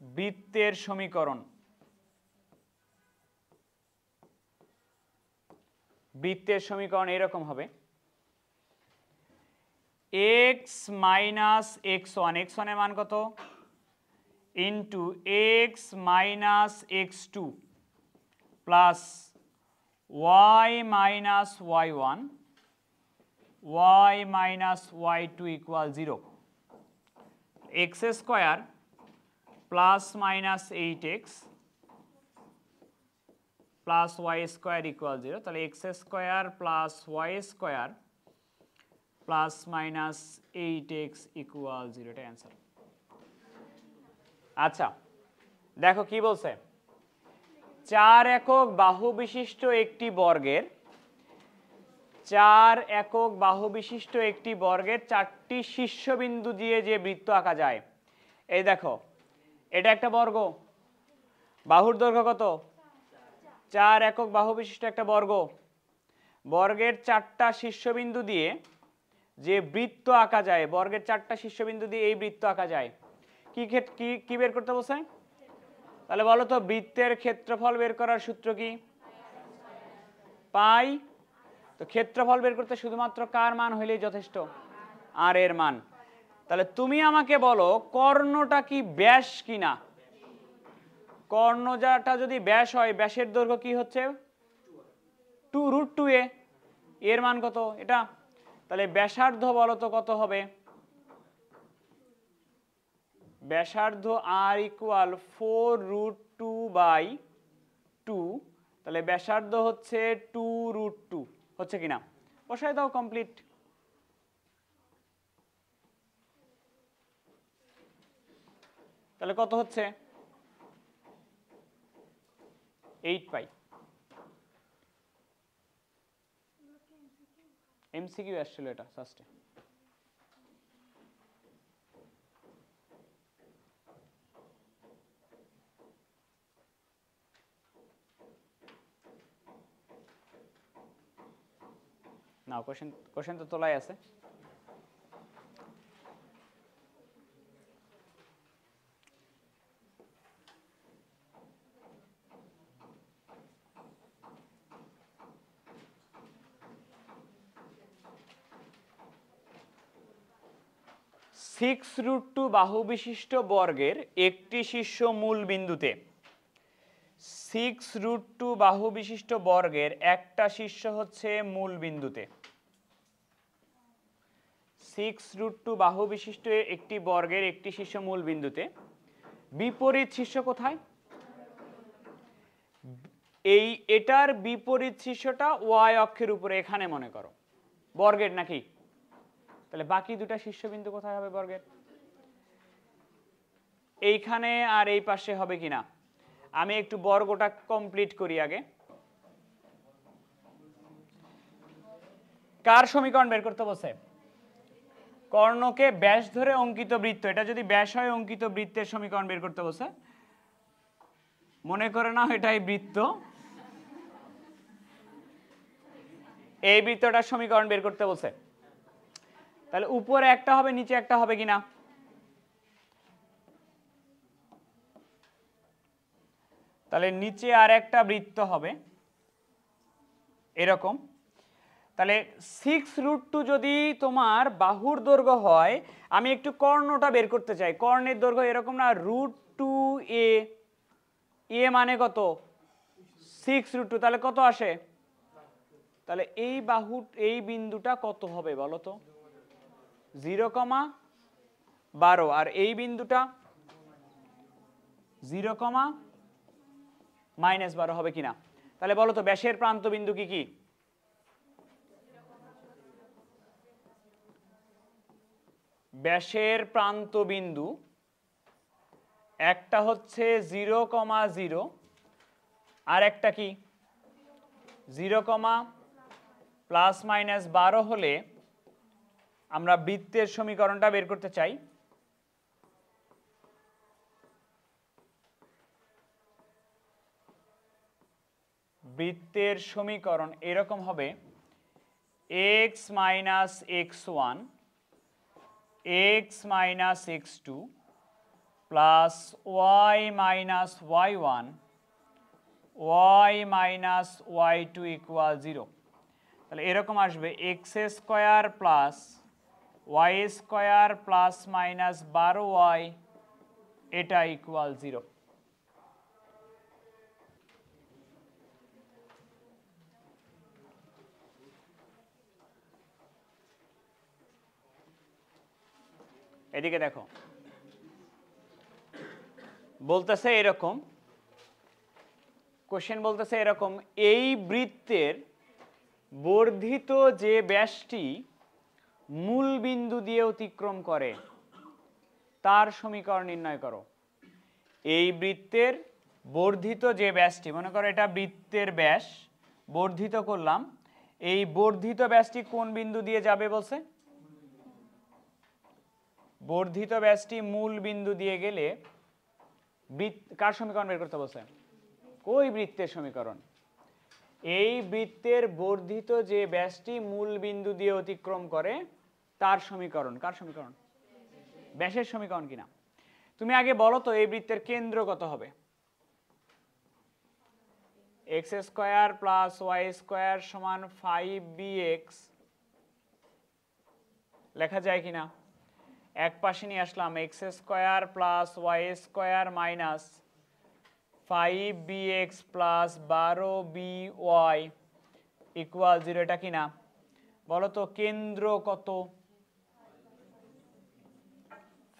বৃত্তের সমীকরণ, বৃত্তের সমীকরণ এরকম হবে x - x1, x1 এর মান কত? Into x - x2 plus y - y1 y - y2 = 0। x square plus minus 8x plus y square = 0। তাহলে x square plus y square plus minus 8x = 0, এটা অ্যান্সার। আচ্ছা দেখো কি বলছে, 4 একক বাহু বিশিষ্ট একটি বর্গের, 4 একক বাহু বিশিষ্ট একটি বর্গের 4টি শীর্ষবিন্দু দিয়ে যে বৃত্ত আঁকা যায়। এই দেখো এটা একটা বর্গ, বাহুর দৈর্ঘ্য কত? 4 একক বাহু বিশিষ্ট একটা বর্গ, বর্গের 4টা শীর্ষবিন্দু দিয়ে যে বৃত্ত আঁকা যায়, বর্গের 4টা শীর্ষবিন্দু দিয়ে এই বৃত্ত আঁকা যায়। কি বের করতে বলছে? তাহলে বলো তো বৃত্তের ক্ষেত্রফল বের করার সূত্র কি? পাই। তো ক্ষেত্রফল বের করতে শুধুমাত্র কার মান হইলেই যথেষ্ট? আর এর মান। তাহলে তুমি আমাকে বলো কর্ণটা কি ব্যাস কিনা? কর্ণটা যদি ব্যাস হয়, ব্যাসের দৈর্ঘ্য কি হচ্ছে? 2√2a। এর মান কত? এটা। তাহলে ব্যাসার্ধ বলো তো কত হবে? ব্যাসার্ধ r = 4√2/2। তাহলে ব্যাসার্ধ হচ্ছে 2√2, হচ্ছে কিনা? বসাই দাও, কমপ্লিট। তাহলে কত হচ্ছে? 8 পাই। এমসিকিউ আসছিল এটা ফার্স্টে। না, কোশ্চেন তো তোলাই আছে। (6√2) বাহু বিশিষ্ট বর্গের একটি শীর্ষ মূল বিন্দুতে, 6√2 বাহু বিশিষ্ট বর্গের একটা শীর্ষ হচ্ছে মূল বিন্দুতে, 6√2 বাহু বিশিষ্ট একটি বর্গের একটি শীর্ষ মূল বিন্দুতে বিপরীত শীর্ষ কোথায়? এটার বিপরীত শীর্ষটা y অক্ষের উপরে, এখানে মনে করো বর্গের নাকি? তাহলে বাকি দুটা শীর্ষবিন্দু কোথায় হবে বর্গের? এইখানে আর এই পাশে হবে কিনা? আমি একটু বর্গটা কমপ্লিট করি আগে। কার সমীকরণ বের করতে বলছে? কর্ণকে ব্যাস ধরে অঙ্কিত বৃত্ত, এটা যদি ব্যাস হয় অঙ্কিত বৃত্তের সমীকরণ বের করতে বলছে। মনে করে নাও এটাই বৃত্ত, এই বৃত্তটার সমীকরণ বের করতে বলছে। তাহলে উপরে একটা হবে, নিচে একটা হবে কিনা? তাহলে নিচে আর একটা বৃত্ত হবে, এরকম। তাহলে 6√2 যদি তোমার বাহুর দৈর্ঘ্য হয়, আমি একটু কর্ণটা বের করতে চাই। কর্ণের দৈর্ঘ্য এরকম না, √2a, এ মানে কত 6√2, তাহলে কত আসে? তাহলে এই বাহু এই বিন্দুটা কত হবে বলো তো? 0,12। আর এই বিন্দুটা 0,-12 হবে কিনা? তাহলে বলো তো ব্যাসের প্রান্ত বিন্দু কি কি? ব্যাসের প্রান্ত বিন্দু একটা হচ্ছে 0,0 আর একটা কি 0,±12 হলে আমরা বৃত্তের সমীকরণটা বের করতে চাই। বৃত্তের সমীকরণ এরকম হবে x - x1 x - x2 plus y - y1 y - y2 equal 0। তাহলে এরকম আসবে x² plus y² plus minus 12y, এটা ইকুয়াল 0। এদিকে দেখো, বলতেছে এরকম, কোশ্চেন বলতেছে এরকম, এই বৃত্তের বর্ধিত যে ব্যাসটি মূল বিন্দু দিয়ে অতিক্রম করে তার সমীকরণ নির্ণয় করো। এই বৃত্তের বর্ধিত যে ব্যাসটি, মনে করো এটা বৃত্তের ব্যাস, বর্ধিত করলাম, এই বর্ধিত ব্যাসটি কোন বিন্দু দিয়ে যাবে বলছে? বর্ধিত ব্যাসটি মূল বিন্দু দিয়ে গেলে কার সমীকরণ বের করতে বলছে? কই বৃত্তের সমীকরণ? এই বৃত্তের বর্ধিত যে ব্যাসটি মূল বিন্দু দিয়ে অতিক্রম করে তার সমীকরণ। কার সমীকরণ? ব্যাসের সমীকরণ কিনা? তুমি আগে বলো তো এই বৃত্তের কেন্দ্র কত হবে? x² প্লাস y² সমান 5bx লেখা যায় কিনা? এক পাশে নিয়ে আসলাম, x² plus y² minus 5bx plus 12by equal 0, এটা কিনা? বলো তো কেন্দ্র কত?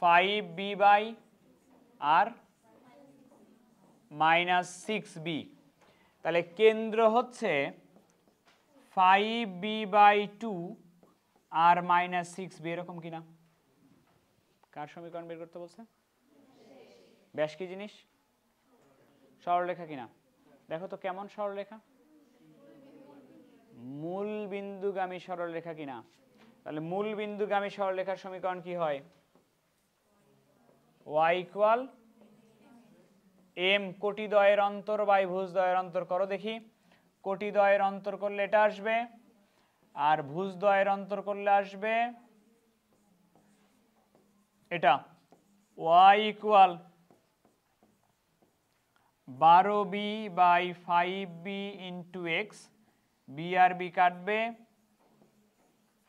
5b by R minus 6b। তাহলে কেন্দ্র হচ্ছে 5b/2 আর মাইনাস 6b, এরকম কিনা? কার সমীকরণ বের করতে বলছে? ব্যাস কি জিনিস? সরলরেখা কিনা? দেখো তো কেমন সরলরেখা? মূল বিন্দুগামী সরলরেখা কিনা? তাহলে মূল বিন্দুগামী সরলরেখার সমীকরণ কি হয়? y ইকুয়াল m কোটিদ্বয়ের অন্তর বাই ভুজদ্বয়ের অন্তর করো দেখি। কোটিদ্বয়ের অন্তর করলে এটা আসবে, আর ভুজদ্বয়ের অন্তর করলে আসবে এটা। y equal 12b by 5b into x, b আর বি কাটবে,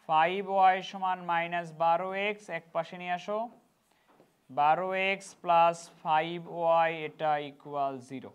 5y সমান মাইনাস 12x, এক পাশে নিয়ে আসো, 12x প্লাস 5y এটা ইকুয়াল 0।